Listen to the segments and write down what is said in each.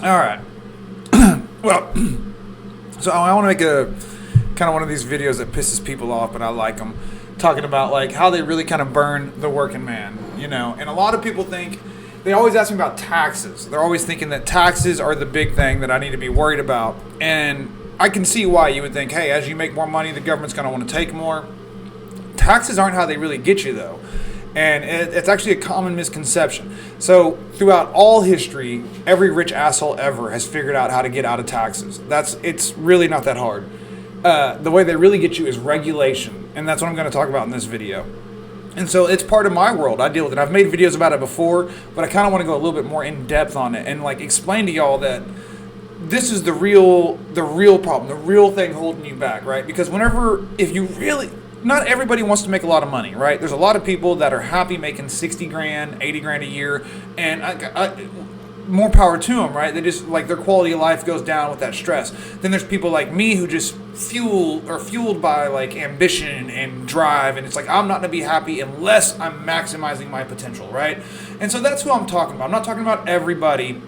All right. Well, so I want to make a kind of one of these videos that pisses people off, but I like them. Talking about like how they really kind of burn the working man, And a lot of people think they always ask me about taxes. They're always thinking that taxes are the big thing that I need to be worried about. And I can see why you would think, hey, as you make more money, the government's going to want to take more. Taxes aren't how they really get you, though. And it's actually a common misconception. So throughout all history, every rich asshole ever has figured out how to get out of taxes. It's really not that hard. The way they really get you is regulation. And that's what I'm going to talk about in this video. And so it's part of my world. I deal with it. I've made videos about it before, but I kind of want to go a little bit more in depth on it and like explain to y'all that this is the real problem, the real thing holding you back, right? Because if you really, not everybody wants to make a lot of money, right? There's a lot of people that are happy making 60 grand, 80 grand a year, and more power to them, right? They just, like, their quality of life goes down with that stress. Then there's people like me who just fueled by, like, ambition and drive, and it's like, I'm not going to be happy unless I'm maximizing my potential, right? And so that's who I'm talking about. I'm not talking about everybody.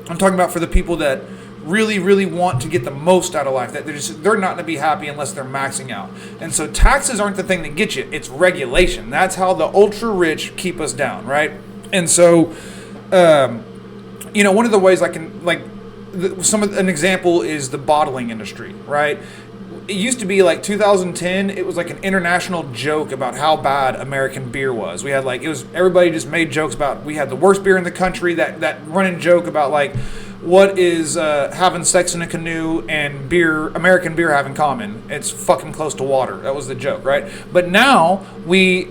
I'm talking about for the people that really, really want to get the most out of life, that they're not going to be happy unless they're maxing out. And so taxes aren't the thing that get you. It's regulation. That's how the ultra rich keep us down, right? And so, one of the ways I can, like, an example is the bottling industry, right? It used to be like 2010, it was like an international joke about how bad American beer was. We had everybody just made jokes about, we had the worst beer in the country, that running joke about like, what is having sex in a canoe and American beer have in common? It's fucking close to water. That was the joke, right? But now we,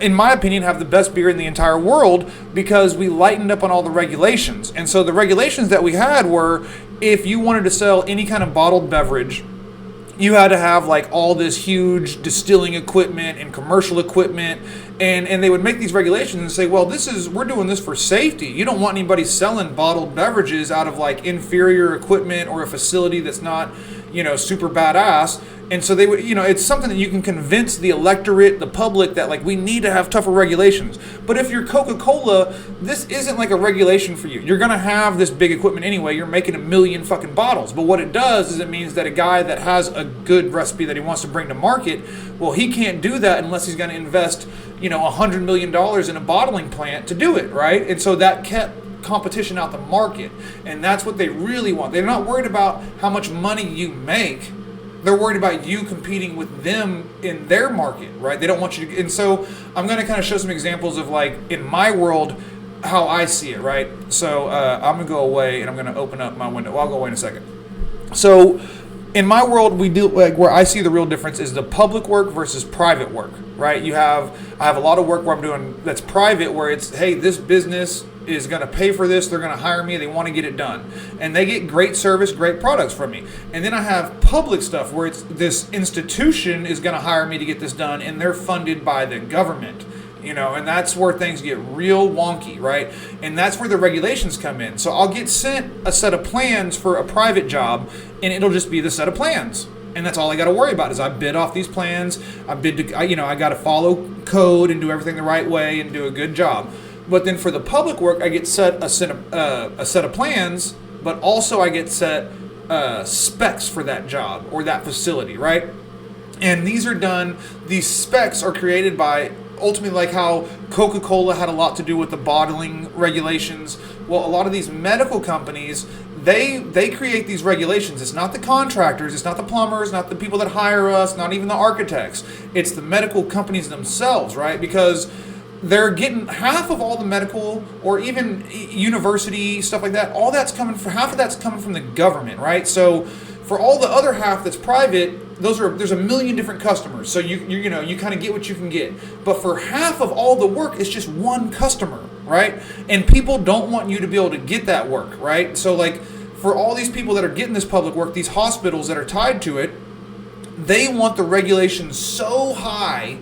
in my opinion, have the best beer in the entire world because we lightened up on all the regulations. And so the regulations that we had were, if you wanted to sell any kind of bottled beverage, you had to have like all this huge distilling equipment and commercial equipment, and they would make these regulations and say, well, we're doing this for safety. You don't want anybody selling bottled beverages out of like inferior equipment or a facility that's not, super badass. And so they would, it's something that you can convince the electorate, the public, that like we need to have tougher regulations. But if you're Coca-Cola, this isn't like a regulation for you. You're going to have this big equipment anyway. You're making 1 million fucking bottles. But what it does is it means that a guy that has a good recipe that he wants to bring to market, well, he can't do that unless he's going to invest, $100 million in a bottling plant to do it, right? And so that kept competition out the market. And that's what they really want. They're not worried about how much money you make. They're worried about you competing with them in their market, right? They don't want you to. And so I'm going to kind of show some examples of, like, in my world, how I see it, right? So I'm going to go away and I'm going to open up my window. Well, I'll go away in a second. So in my world, we do, like, where I see the real difference is the public work versus private work, right? I have a lot of work where I'm doing that's private, where it's, hey, this business is going to pay for this, they're going to hire me, they want to get it done. And they get great service, great products from me. And then I have public stuff where it's this institution is going to hire me to get this done, and they're funded by the government. And that's where things get real wonky, right? And that's where the regulations come in. So I'll get sent a set of plans for a private job, and it'll just be the set of plans. And that's all I got to worry about is I bid off these plans. I got to follow code and do everything the right way and do a good job. But then for the public work, I get set a set of plans, but also I get set specs for that job or that facility, right? And these specs are created by ultimately, like how Coca-Cola had a lot to do with the bottling regulations. Well, a lot of these medical companies, they create these regulations. It's not the contractors, it's not the plumbers, not the people that hire us, not even the architects. It's the medical companies themselves, right? Because they're getting half of all the medical or even university stuff like that. Half of that's coming from the government, right? So for all the other half that's private, there's a million different customers. So you kind of get what you can get. But for half of all the work, it's just one customer, right? And people don't want you to be able to get that work, right? So like for all these people that are getting this public work, these hospitals that are tied to it, they want the regulations so high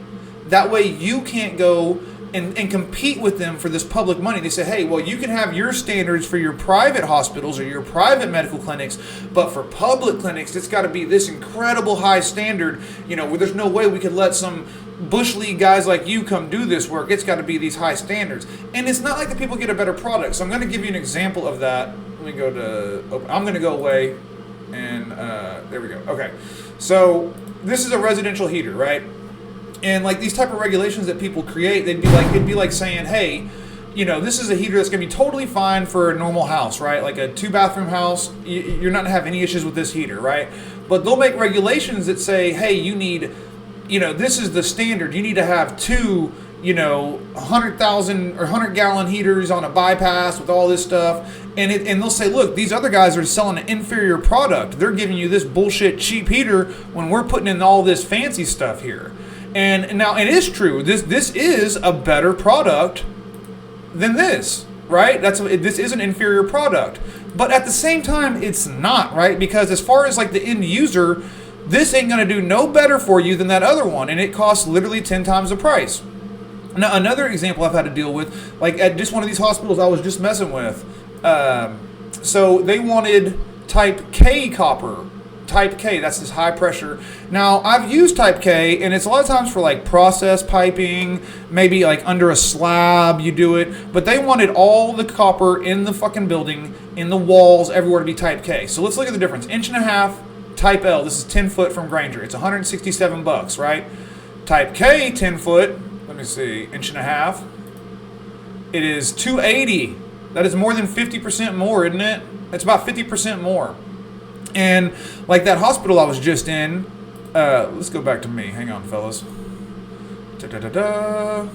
that way you can't go and compete with them for this public money. They say, hey, well, you can have your standards for your private hospitals or your private medical clinics, but for public clinics, it's got to be this incredible high standard, where there's no way we could let some Bush League guys like you come do this work. It's got to be these high standards. And it's not like the people get a better product. So I'm going to give you an example of that Let me go to open. I'm going to go away, and there we go. Okay, so this is a residential heater, right? And like these type of regulations that people create, it'd be like saying, hey, you know, this is a heater that's going to be totally fine for a normal house, right? Like a 2-bathroom house, you're not going to have any issues with this heater, right? But they'll make regulations that say, hey, you need, you know, this is the standard. You need to have 2, you know, 100,000 or 100-gallon heaters on a bypass with all this stuff. And they'll say, look, these other guys are selling an inferior product. They're giving you this bullshit cheap heater when we're putting in all this fancy stuff here. And now it is true. This is a better product than this, right? This is an inferior product. But at the same time, it's not, right? Because as far as like the end user, this ain't gonna do no better for you than that other one, and it costs literally 10 times the price. Now, another example I've had to deal with, like at just one of these hospitals I was just messing with, so they wanted type K copper. Type K, that's this high pressure. Now, I've used type K, and it's a lot of times for like process piping, maybe like under a slab you do it, but they wanted all the copper in the fucking building, in the walls, everywhere to be type K. So let's look at the difference. 1.5 inch type L, this is 10 foot from Grainger. It's $167, right? Type K, 10 foot, let me see, 1.5 inch. It is $280. That is more than 50% more, isn't it? It's about 50% more. And like that hospital I was just in, let's go back to me. Hang on, fellas. Da-da-da-da.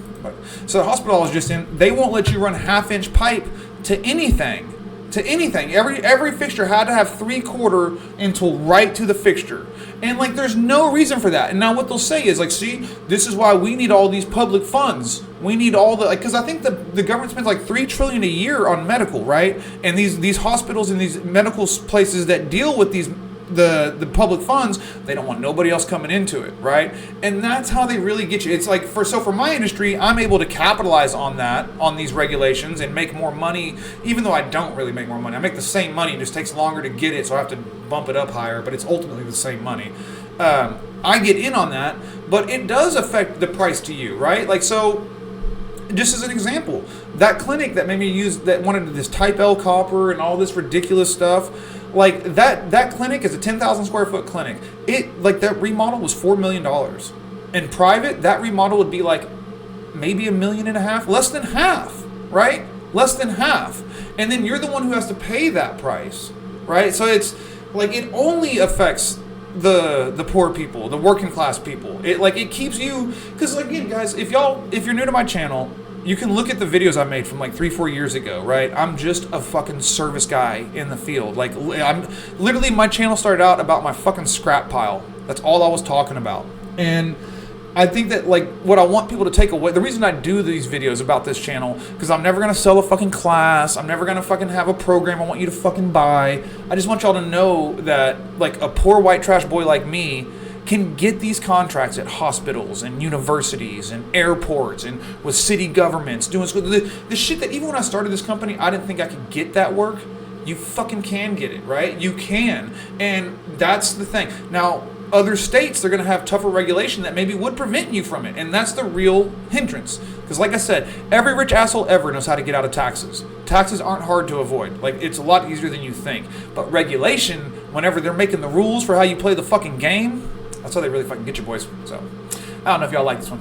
So the hospital I was just in, they won't let you run 1/2-inch pipe to anything. To anything. Every fixture had to have 3/4 until right to the fixture. And like there's no reason for that. And now what they'll say is like, see, this is why we need all these public funds. We need all the, like, because I think the government spends like $3 trillion a year on medical, right? And these hospitals and these medical places that deal with these the public funds, they don't want nobody else coming into it, right? And that's how they really get you. It's like for my industry, I'm able to capitalize on that, on these regulations, and make more money, even though I don't really make more money. I make the same money, it just takes longer to get it, so I have to bump it up higher, but it's ultimately the same money. I get in on that, but it does affect the price to you, right? Like, so just as an example, that clinic that made me use, that wanted this type L copper and all this ridiculous stuff, like that clinic is a 10,000 square foot clinic. It, like, that remodel was $4 million. In private, that remodel would be like maybe $1.5 million, less than half, right? Less than half. And then you're the one who has to pay that price, right? So it's like, it only affects the poor people, the working class people. It keeps you, because again, guys, if you're new to my channel, you can look at the videos I made from like 3-4 years ago, right? I'm just a fucking service guy in the field. Like, I'm literally, my channel started out about my fucking scrap pile. That's all I was talking about. And I think that, like, what I want people to take away, the reason I do these videos about this channel, because I'm never going to sell a fucking class, I'm never going to fucking have a program I want you to fucking buy. I just want y'all to know that, like, a poor white trash boy like me can get these contracts at hospitals and universities and airports and with city governments, doing the shit that even when I started this company, I didn't think I could get that work. You fucking can get it, right? You can. And that's the thing. Now, other states, they're going to have tougher regulation that maybe would prevent you from it. And that's the real hindrance. Because like I said, every rich asshole ever knows how to get out of taxes. Taxes aren't hard to avoid. Like, it's a lot easier than you think. But regulation, whenever they're making the rules for how you play the fucking game, that's how they really fucking get you, boys. So, I don't know if y'all like this one.